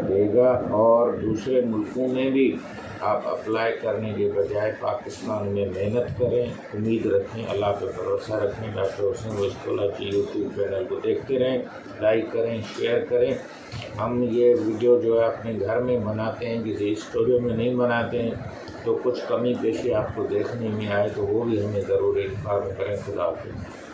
دے گا، اور دوسرے ملکوں میں بھی آپ اپلائی کرنے کے بجائے پاکستان میں محنت کریں، امید رکھیں، اللہ پہ بھروسہ رکھیں۔ ڈاکٹر حسین بخش کولاچی یوٹیوب چینل کو دیکھتے رہیں، لائک کریں، شیئر کریں۔ ہم یہ ویڈیو جو ہے اپنے گھر میں بناتے ہیں، کسی اسٹوڈیو میں نہیں بناتے ہیں، تو کچھ کمی پیشی آپ کو دیکھنے میں آئے تو وہ بھی ہمیں ضرور انفارم کریں۔ خدا حافظ۔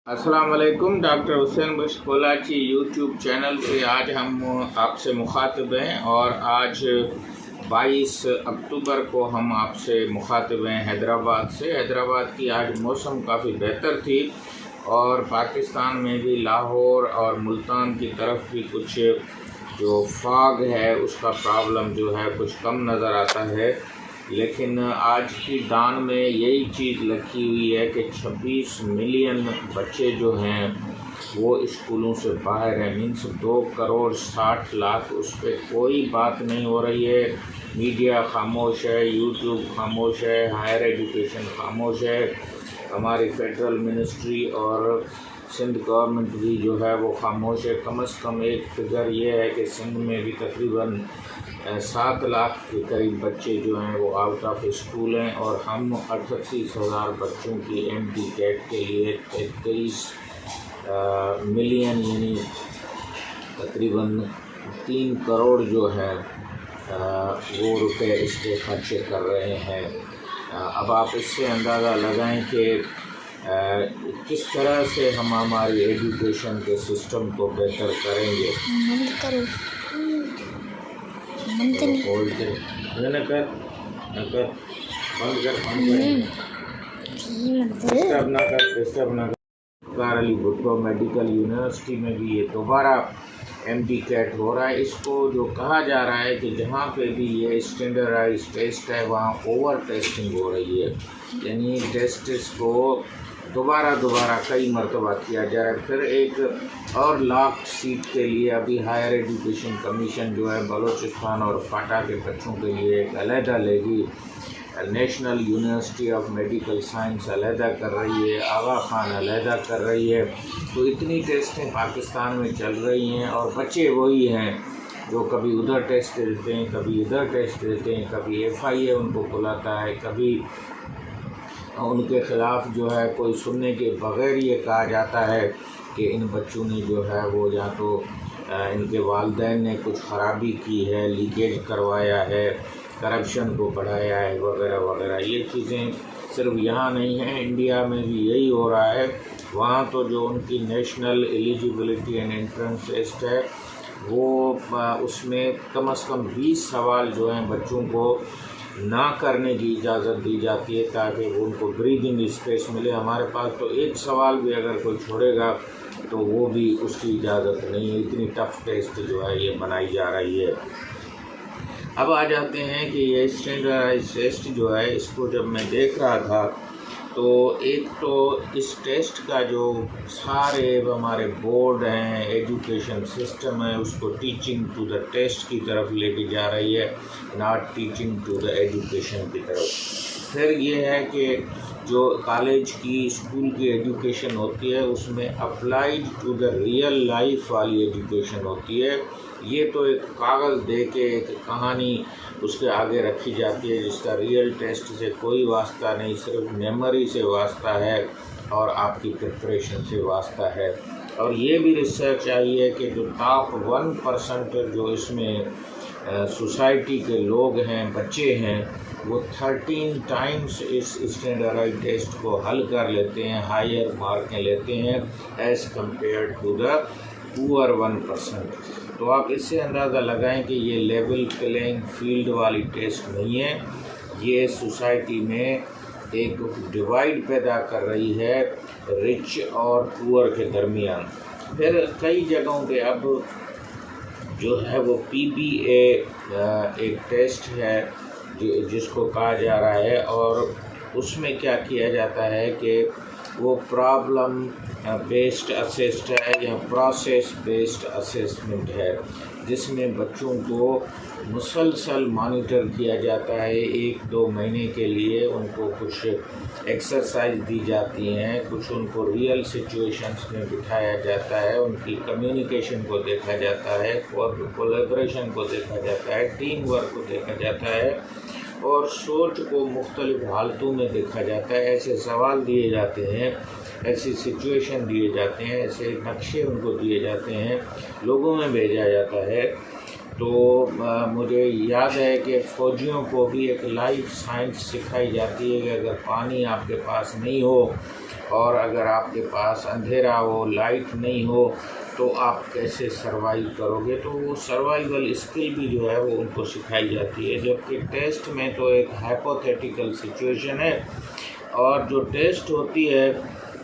السلام علیکم، ڈاکٹر حسین بخش کولاچی یوٹیوب چینل سے آج ہم آپ سے مخاطب ہیں، اور آج 22 اکتوبر کو ہم آپ سے مخاطب ہیں حیدرآباد سے۔ حیدرآباد کی آج موسم کافی بہتر تھی، اور پاکستان میں بھی لاہور اور ملتان کی طرف بھی کچھ جو فاگ ہے اس کا پرابلم جو ہے کچھ کم نظر آتا ہے، لیکن آج کی ڈان میں یہی چیز لکھی ہوئی ہے کہ 26 ملین بچے جو ہیں وہ اسکولوں سے باہر ہیں، مینس 2 کروڑ 60 لاکھ۔ اس پہ کوئی بات نہیں ہو رہی ہے، میڈیا خاموش ہے، یوٹیوب خاموش ہے، ہائر ایجوکیشن خاموش ہے، ہماری فیڈرل منسٹری اور سندھ گورنمنٹ بھی جو ہے وہ خاموش ہے۔ کم از کم ایک فگر یہ ہے کہ سندھ میں بھی تقریباً 7 لاکھ کے قریب بچے جو ہیں وہ آؤٹ آف اسکول ہیں، اور ہم 38,000 بچوں کی ایم ٹی کیٹ کے لیے 23 ملین یعنی تقریباً 3 کروڑ جو ہے وہ روپے اس پہ خرچے کر رہے ہیں۔ اب آپ اس سے اندازہ لگائیں کہ کس طرح سے ہم ہماری ایجوکیشن کے سسٹم کو بہتر کریں گے۔ کارلی بھٹو میڈیکل یونیورسٹی میں بھی یہ دوبارہ ایم ڈی کیٹ ہو رہا ہے۔ اس کو جو کہا جا رہا ہے کہ جہاں پہ بھی یہ اسٹینڈرڈائز ٹیسٹ ہے وہاں اوور ٹیسٹنگ ہو رہی ہے، یعنی ٹیسٹس کو دوبارہ کئی مرتبہ کیا جا رہا ہے۔ پھر ایک اور لاکھ سیٹ کے لیے ابھی ہائر ایجوکیشن کمیشن جو ہے بلوچستان اور فاٹا کے بچوں کے لیے ایک علیحدہ لے گی، national university of medical science علیحدہ کر رہی ہے، آغا خان علیحدہ کر رہی ہے۔ تو اتنی ٹیسٹیں پاکستان میں چل رہی ہیں، اور بچے وہی ہیں جو کبھی ادھر ٹیسٹ دیتے ہیں، کبھی ادھر ٹیسٹ دیتے ہیں، کبھی ایف آئی اے ان کو بلاتا ہے، کبھی ان کے خلاف جو ہے کوئی سننے کے بغیر یہ کہا جاتا ہے کہ ان بچوں نے جو ہے وہ یا تو ان کے والدین نے کچھ خرابی کی ہے، لیکیج کروایا ہے، کرپشن کو بڑھایا ہے، وغیرہ وغیرہ۔ یہ چیزیں صرف یہاں نہیں ہیں، انڈیا میں بھی یہی ہو رہا ہے۔ وہاں تو جو ان کی national eligibility and entrance test ہے وہ اس میں کم از کم 20 سوال جو ہیں بچوں کو نہ کرنے کی اجازت دی جاتی ہے تاکہ ان کو بریدنگ اسپیس ملے۔ ہمارے پاس تو ایک سوال بھی اگر کوئی چھوڑے گا تو وہ بھی اس کی اجازت نہیں ہے، اتنی ٹف ٹیسٹ جو ہے یہ بنائی جا رہی ہے۔ اب آ جاتے ہیں کہ یہ اسٹینڈرڈائز ٹیسٹ جو ہے اس کو جب میں دیکھ رہا تھا تو ایک تو اس ٹیسٹ کا جو سارے ہمارے بورڈ ہیں، ایجوکیشن سسٹم ہے، اس کو ٹیچنگ ٹو دا ٹیسٹ کی طرف لے کے جا رہی ہے، not teaching to the education کی طرف۔ پھر یہ ہے کہ جو کالج کی اسکول کی ایجوکیشن ہوتی ہے اس میں applied to the real life والی ایجوکیشن ہوتی ہے۔ یہ تو ایک کاغذ دے کے ایک کہانی اس کے آگے رکھی جاتی ہے جس کا ریئل ٹیسٹ سے کوئی واسطہ نہیں، صرف میموری سے واسطہ ہے اور آپ کی پریپریشن سے واسطہ ہے۔ اور یہ بھی ریسرچ آئی ہے کہ جو ٹاپ 1% جو اس میں سوسائٹی کے لوگ ہیں، بچے ہیں، وہ 13 ٹائمز اس اسٹینڈرڈائز ٹیسٹ کو حل کر لیتے ہیں، ہائر مارکیں لیتے ہیں ایز کمپیئر ٹو دا پور 1%۔ تو آپ اس سے اندازہ لگائیں کہ یہ لیول پلینگ فیلڈ والی ٹیسٹ نہیں ہے، یہ سوسائٹی میں ایک ڈیوائڈ پیدا کر رہی ہے رچ اور پور کے درمیان۔ پھر کئی جگہوں پہ اب جو ہے وہ پی بی اے ایک ٹیسٹ ہے جس کو کہا جا رہا ہے، اور اس میں کیا کیا جاتا ہے کہ وہ پرابلم بیسڈ اسسڈ ہے یا پروسیس بیسڈ اسسمنٹ ہے، جس میں بچوں کو مسلسل مانیٹر کیا جاتا ہے 1-2 مہینے کے لیے، ان کو کچھ ایکسرسائز دی جاتی ہیں، کچھ ان کو ریئل سچویشنز میں بٹھایا جاتا ہے، ان کی کمیونیکیشن کو دیکھا جاتا ہے، کولیبریشن کو دیکھا جاتا ہے، ٹیم ورک کو دیکھا جاتا ہے، اور سوچ کو مختلف حالتوں میں دیکھا جاتا ہے۔ ایسے سوال دیے جاتے ہیں، ایسی سچویشن دیے جاتے ہیں، ایسے نقشے ان کو دیے جاتے ہیں، لوگوں میں بھیجا جاتا ہے۔ تو مجھے یاد ہے کہ فوجیوں کو بھی ایک لائف سائنس سکھائی جاتی ہے کہ اگر پانی آپ کے پاس نہیں ہو اور اگر آپ کے پاس اندھیرا ہو، لائٹ نہیں ہو، تو آپ کیسے سروائیو کرو گے۔ تو وہ سروائیول اسکل بھی جو ہے وہ ان کو سکھائی جاتی ہے، جبکہ ٹیسٹ میں تو ایک ہائپوتھیٹیکل سچویشن ہے، اور جو ٹیسٹ ہوتی ہے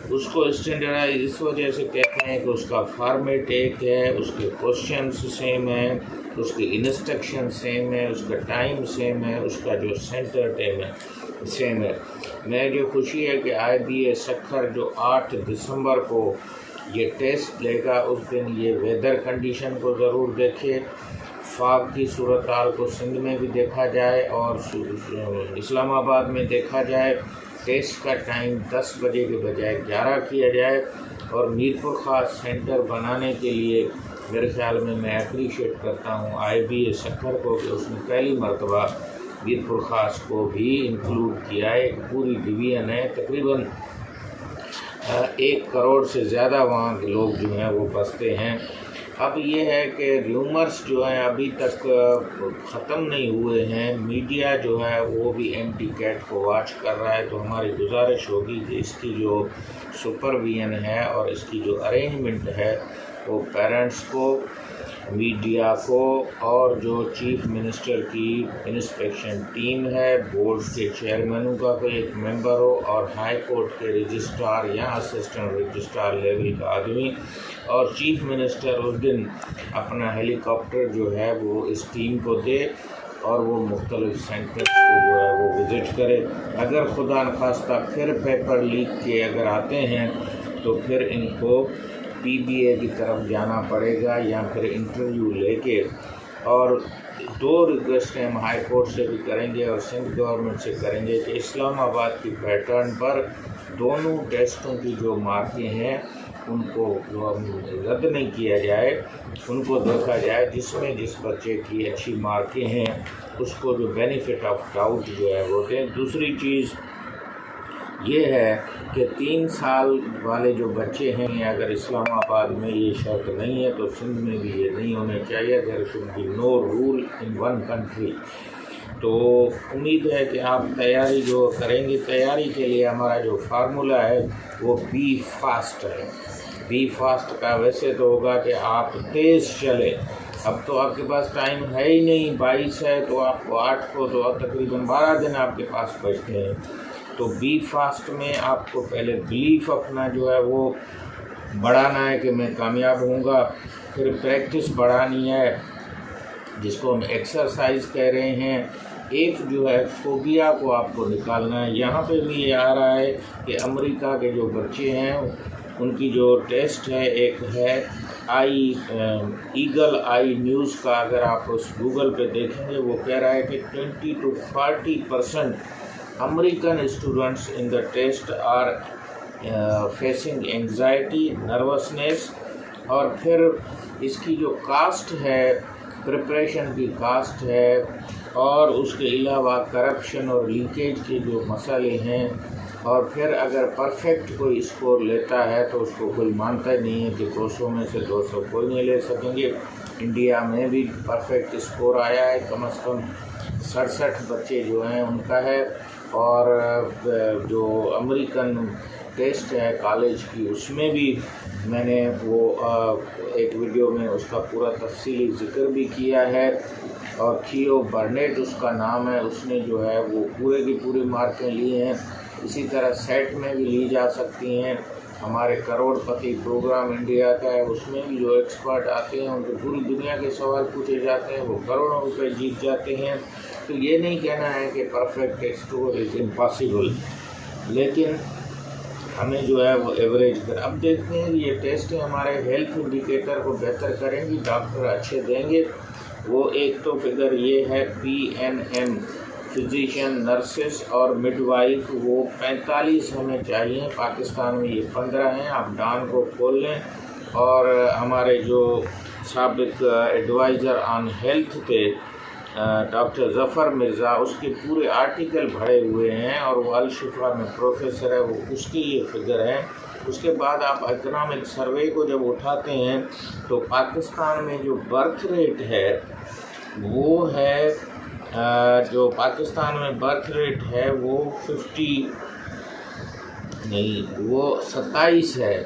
اس کو اسٹینڈرڈائز اس وجہ سے کہتے ہیں کہ اس کا فارمیٹ ایک ہے، اس کے کوشچنس سیم ہیں، اس کی انسٹرکشن سیم ہے، اس کا ٹائم سیم ہے، اس کا جو سینٹر ٹائم ہے سیم ہے۔ میں جو خوشی ہے کہ IBA سکھر جو 8 دسمبر کو یہ ٹیسٹ لے گا، اس دن یہ ویدر کنڈیشن کو ضرور دیکھے، فاگ کی صورتحال کو سندھ میں بھی دیکھا جائے اور اسلام آباد میں دیکھا جائے۔ ٹیسٹ کا ٹائم 10 بجے کے بجائے 11 کیا جائے، اور میر پور خاص سینٹر بنانے کے لیے میرے خیال میں اپریشیٹ کرتا ہوں IBA سکھر کو کہ اس نے پہلی مرتبہ میر پور خاص کو بھی انکلوڈ کیا ہے۔ ایک پوری ڈویژن ہے، تقریباً 1 کروڑ سے زیادہ وہاں کے لوگ جو ہیں وہ بستے ہیں۔ اب یہ ہے کہ ریومرز جو ہیں ابھی تک ختم نہیں ہوئے ہیں، میڈیا جو ہے وہ بھی MTCAT کو واچ کر رہا ہے، تو ہماری گزارش ہوگی کہ اس کی جو سپرویژن ہے اور اس کی جو ارینجمنٹ ہے وہ پیرنٹس کو، میڈیا کو، اور جو چیف منسٹر کی انسپیکشن ٹیم ہے، بورڈ کے چیئرمینوں کا کوئی ایک ممبر ہو، اور ہائی کورٹ کے رجسٹرار یا اسسٹنٹ رجسٹرار لیول کا آدمی، اور چیف منسٹر اس دن اپنا ہیلی کاپٹر جو ہے وہ اس ٹیم کو دے اور وہ مختلف سینٹرز کو جو ہے وہ وزٹ کرے۔ اگر خدا نخواستہ پھر پیپر لیک کے اگر آتے ہیں تو پھر ان کو PBA کی طرف جانا پڑے گا، یا پھر انٹرویو لے کے، اور 2 ریکویسٹیں ہم ہائی کورٹ سے بھی کریں گے اور سندھ گورنمنٹ سے کریں گے کہ اسلام آباد کی پیٹرن پر دونوں ٹیسٹوں کی جو مارکیں ہیں ان کو رد نہیں کیا جائے، ان کو دیکھا جائے، جس میں جس بچے کی اچھی مارکیں ہیں اس کو جو بینیفٹ آف ڈاؤٹ جو ہے وہ دیں۔ دوسری چیز یہ ہے کہ 3 سال والے جو بچے ہیں، اگر اسلام آباد میں یہ شرط نہیں ہے تو سندھ میں بھی یہ نہیں ہونے چاہیے، there should be no rule in one country. تو امید ہے کہ آپ تیاری جو کریں گے، تیاری کے لیے ہمارا جو فارمولہ ہے وہ بی فاسٹ ہے۔ بی فاسٹ کا ویسے تو ہوگا کہ آپ تیز چلیں، اب تو آپ کے پاس ٹائم ہے ہی نہیں، 22 ہے تو آپ کو 8 کو تو تقریباً 12 دن آپ کے پاس بچتے ہیں۔ تو بی فاسٹ میں آپ کو پہلے بلیف اپنا جو ہے وہ بڑھانا ہے کہ میں کامیاب ہوں گا، پھر پریکٹس بڑھانی ہے جس کو ہم ایکسرسائز کہہ رہے ہیں، ایک جو ہے فوبیا کو آپ کو نکالنا ہے۔ یہاں پہ بھی یہ آ رہا ہے کہ امریکہ کے جو بچے ہیں ان کی جو ٹیسٹ ہے، ایک ہے ایگل آئی نیوز کا، اگر آپ اس گوگل پہ دیکھیں گے وہ کہہ رہا ہے کہ 20 to 40% American students in the test are facing anxiety, nervousness، اور پھر اس کی جو کاسٹ ہے، پریپریشن کی کاسٹ ہے، اور اس کے علاوہ کرپشن اور لیکیج کے جو مسئلے ہیں، اور پھر اگر پرفیکٹ کوئی اسکور لیتا ہے تو اس کو کوئی مانتا ہی نہیں ہے کہ 200 میں سے 200 کوئی نہیں لے سکیں گے۔ انڈیا میں بھی پرفیکٹ اسکور آیا ہے، کم از کم 67 بچے جو ہیں ان کا ہے، اور جو امریکن ٹیسٹ ہے کالج کی اس میں بھی میں نے وہ ایک ویڈیو میں اس کا پورا تفصیلی ذکر بھی کیا ہے، اور تھیو برنیٹ اس کا نام ہے، اس نے جو ہے وہ پورے کی پوری مارکیں لی ہیں۔ اسی طرح سیٹ میں بھی لی جا سکتی ہیں، ہمارے کروڑ پتی پروگرام انڈیا کا ہے، اس میں بھی جو ایکسپرٹ آتے ہیں ان کو پوری دنیا کے سوال پوچھے جاتے ہیں، وہ کروڑوں روپے جیت جاتے ہیں۔ تو یہ نہیں کہنا ہے کہ پرفیکٹ اسکور از امپاسبل، لیکن ہمیں جو ہے وہ ایوریج کر. اب دیکھتے ہیں یہ ٹیسٹیں ہمارے ہیلتھ انڈیکیٹر کو بہتر کریں گی، ڈاکٹر اچھے دیں گے. وہ ایک تو فگر یہ ہے PNM فزیشین، نرسز اور مڈ وائف، وہ 45 ہمیں چاہیے. پاکستان میں یہ 15 ہیں. آپ ڈان کو کھول لیں، اور ہمارے جو سابق ایڈوائزر آن ہیلتھ تھے ڈاکٹر ظفر مرزا، اس کے پورے آرٹیکل بھرے ہوئے ہیں، اور وہ الشفا میں پروفیسر ہے، وہ اس کی یہ فگر ہے. اس کے بعد آپ اکنامک سروے کو جب اٹھاتے ہیں تو پاکستان میں جو برتھ ریٹ ہے وہ ہے جو پاکستان میں برتھ ریٹ ہے وہ 27 ہے،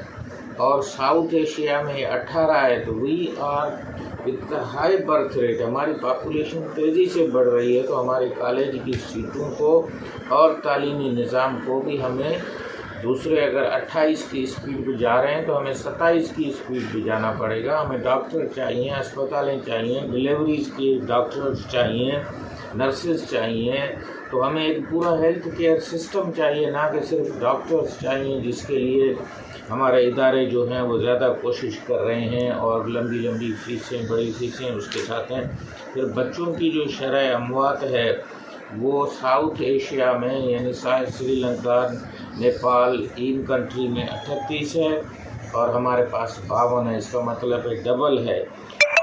اور ساؤتھ ایشیا میں 18 ہے. تو we are with high birth rate. ہماری پاپولیشن تیزی سے بڑھ رہی ہے، تو ہمارے کالج کی سیٹوں کو اور تعلیمی نظام کو بھی ہمیں دوسرے اگر 28 کی اسپیڈ پہ جا رہے ہیں تو ہمیں 27 کی اسپیڈ پہ جانا پڑے گا. ہمیں ڈاکٹر چاہیے، اسپتالیں چاہیے، ڈلیوریز کی ڈاکٹرز چاہیے، نرسز چاہیے. تو ہمیں ایک پورا ہیلتھ کیئر سسٹم چاہیے، نہ کہ صرف ڈاکٹرز چاہیے، جس کے لیے ہمارے ادارے جو ہیں وہ زیادہ کوشش کر رہے ہیں، اور لمبی لمبی فیسیں، بڑی فیسیں اس کے ساتھ ہیں. پھر بچوں کی جو شرح اموات ہے وہ ساؤتھ ایشیا میں، یعنی سری لنکا، نیپال، ان کنٹری میں 38 ہے، اور ہمارے پاس 52 ہے. اس کا مطلب ہے ڈبل ہے.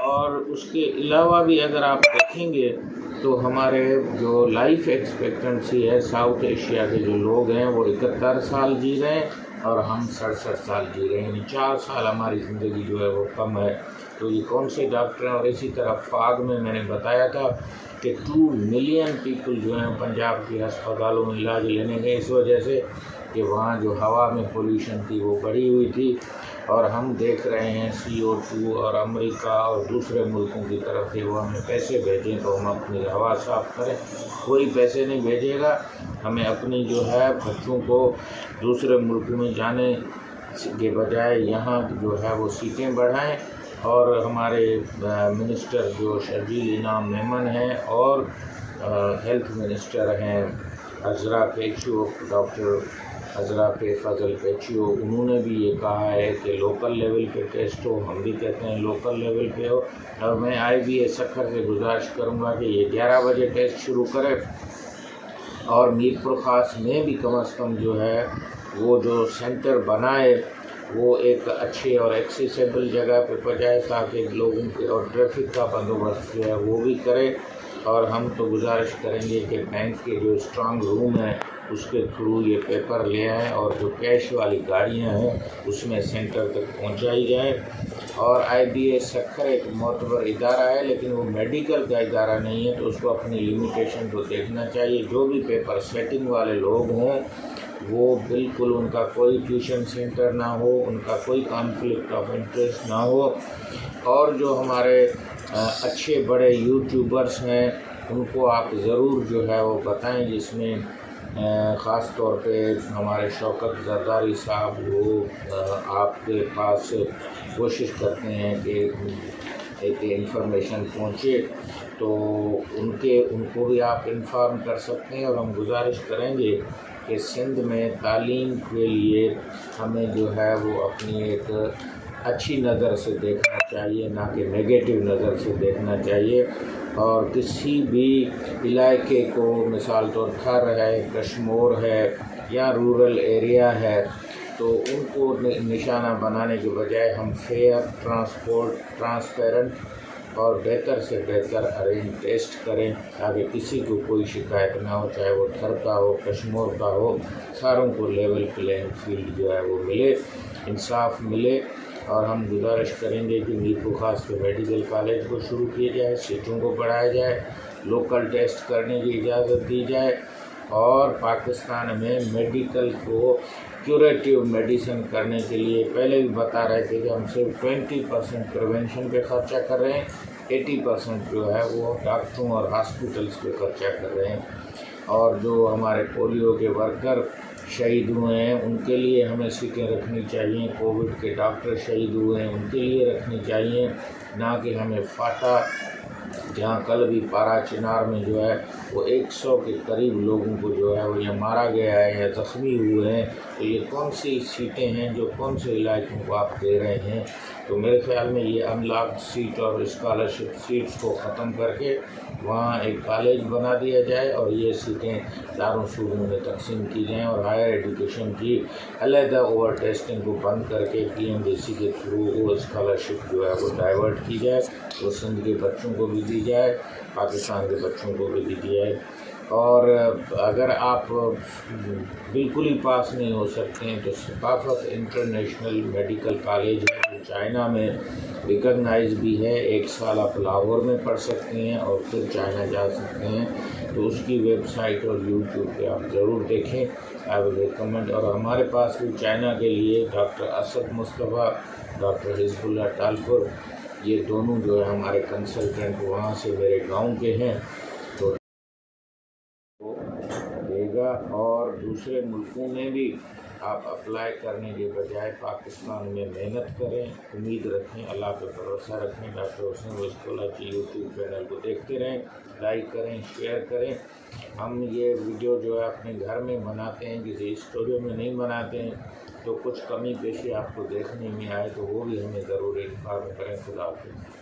اور اس کے علاوہ بھی اگر آپ دیکھیں گے تو ہمارے جو لائف ایکسپیکٹنسی ہے ساؤتھ ایشیا کے جو لوگ ہیں وہ 71 سال جی رہے ہیں، اور ہم 67 سال جی رہے ہیں، یعنی 4 سال ہماری زندگی جو ہے وہ کم ہے. تو یہ کون سے ڈاکٹر ہیں؟ اور اسی طرح فاگ میں نے بتایا تھا کہ 2 ملین پیپل جو ہیں پنجاب کے ہسپتالوں میں علاج لینے گئے، اس وجہ سے کہ وہاں جو ہوا میں پولیوشن تھی وہ بڑھی ہوئی تھی. اور ہم دیکھ رہے ہیں CO2 اور امریکہ اور دوسرے ملکوں کی طرف سے وہ ہمیں پیسے بھیجیں تو ہم اپنی ہوا صاف کریں. کوئی پیسے نہیں بھیجے گا. ہمیں اپنی جو ہے بچوں کو دوسرے ملکوں میں جانے کے بجائے یہاں جو ہے وہ سیٹیں بڑھائیں. اور ہمارے منسٹر جو شرجیل انعام میمن ہیں اور ہیلتھ منسٹر ہیں عذرا پیچو، ڈاکٹر عذرا فضل پیچو، انہوں نے بھی یہ کہا ہے کہ لوکل لیول پہ ٹیسٹ ہو. ہم بھی کہتے ہیں لوکل لیول پہ ہو. اور میں IBA سکھر سے گزارش کروں گا کہ یہ 11 بجے ٹیسٹ شروع کرے، اور میر پور خاص میں بھی کم از کم جو ہے وہ جو سینٹر بنائے وہ ایک اچھے اور ایکسیسیبل جگہ پہ پہنچائے، تاکہ لوگوں کے اور ٹریفک کا بندوبست جو ہے وہ بھی کرے. اور ہم تو گزارش کریں گے کہ بینک کے جو اسٹرانگ روم ہیں اس کے تھرو یہ پیپر لے آئیں، اور جو کیش والی گاڑیاں ہیں اس میں سینٹر تک پہنچائی جائیں. اور IBA سکھر ایک معتبر ادارہ ہے، لیکن وہ میڈیکل کا ادارہ نہیں ہے، تو اس کو اپنی لمیٹیشن کو دیکھنا چاہیے. جو بھی پیپر سیٹنگ والے لوگ ہوں وہ بالکل ان کا کوئی ٹیوشن سینٹر نہ ہو، ان کا کوئی کانفلکٹ آف انٹرسٹ نہ ہو. اور جو ہمارے اچھے بڑے یوٹیوبرس ہیں ان کو آپ ضرور جو ہے وہ بتائیں، جس میں خاص طور پہ ہمارے شوکت زرداری صاحب، وہ آپ کے پاس کوشش کرتے ہیں کہ ایک انفارمیشن پہنچے، تو ان کو بھی آپ انفارم کر سکتے ہیں. اور ہم گزارش کریں گے کہ سندھ میں تعلیم کے لیے ہمیں جو ہے وہ اپنی ایک اچھی نظر سے دیکھنا چاہیے، نہ کہ نیگیٹو نظر سے دیکھنا چاہیے. اور کسی بھی علاقے کو، مثال طور تھر ہے، کشمور ہے یا رورل ایریا ہے، تو ان کو نشانہ بنانے کے بجائے ہم فیئر، ٹرانسپیرنٹ اور بہتر سے بہتر ارینج ٹیسٹ کریں، تاکہ کسی کو کوئی شکایت نہ ہو، چاہے وہ تھر کا ہو، کشمور کا ہو. ساروں کو لیول پلینگ فیلڈ جو ہے وہ ملے، انصاف ملے. اور ہم گزارش کریں گے کہ میر پور خاص کے میڈیکل کالج کو شروع کیا جائے، سیٹوں کو بڑھایا جائے، لوکل ٹیسٹ کرنے کی اجازت دی جائے. اور پاکستان میں میڈیکل کو کیوریٹیو میڈیسن کرنے کے لیے پہلے بھی بتا رہے تھے کہ ہم صرف 20% پریونشن پہ خرچہ کر رہے ہیں، 80% جو ہے وہ ڈاکٹروں اور ہاسپٹلس پہ خرچہ کر رہے ہیں. اور جو ہمارے پولیو کے ورکر شہید ہوئے ہیں ان کے لیے ہمیں سیٹیں رکھنی چاہیے. کووڈ کے ڈاکٹر شہید ہوئے ہیں ان کے لیے رکھنی چاہیے، نہ کہ ہمیں فاٹا جہاں کل بھی پارا چنار میں جو ہے وہ 100 کے قریب لوگوں کو جو ہے وہ یہ مارا گیا ہے یا زخمی ہوئے ہیں، تو یہ کون سی سیٹیں ہیں جو کون سے علاقوں کو آپ دے رہے ہیں؟ تو میرے خیال میں یہ ان لاکڈ سیٹ اور اسکالرشپ سیٹس کو ختم کر کے وہاں ایک کالج بنا دیا جائے اور یہ سیٹیں چاروں صوبوں میں تقسیم کی جائیں، اور ہائر ایجوکیشن کی علیحدہ اوور ٹیسٹنگ کو بند کر کے PMDC کے تھرو وہ اسکالرشپ جو ہے وہ ڈائیورٹ کی جائے، وہ سندھ کے بچوں کو بھی دی جائے، پاکستان کے بچوں کو بھی دی جائے۔ اور اگر آپ بالکل ہی پاس نہیں ہو سکتے ہیں تو ثقافت انٹرنیشنل میڈیکل کالج ہے جو چائنا میں ریکگنائز بھی ہے، 1 سال آپ لاہور میں پڑھ سکتے ہیں اور پھر چائنا جا سکتے ہیں، تو اس کی ویب سائٹ اور YouTube پہ آپ ضرور دیکھیں، آئی ول ریکمینڈ۔ اور ہمارے پاس بھی چائنا کے لیے ڈاکٹر اسد مصطفیٰ، ڈاکٹر حزب اللہ ٹالپور، یہ دونوں جو ہے ہمارے کنسلٹنٹ وہاں سے میرے گاؤں کے ہیں، تو وہ دے گا۔ اور دوسرے ملکوں میں بھی آپ اپلائی کرنے کے بجائے پاکستان میں محنت کریں، امید رکھیں، اللہ پہ بھروسہ رکھیں۔ ڈاکٹر حسین رزق اللہ کی YouTube چینل کو دیکھتے رہیں، لائک کریں، شیئر کریں۔ ہم یہ ویڈیو جو ہے اپنے گھر میں بناتے ہیں، کسی اسٹوڈیو میں نہیں بناتے ہیں، تو کچھ کمی پیشی آپ کو دیکھنے میں آئے تو وہ بھی ہمیں ضرور انفارم کریں۔ خدا حافظ۔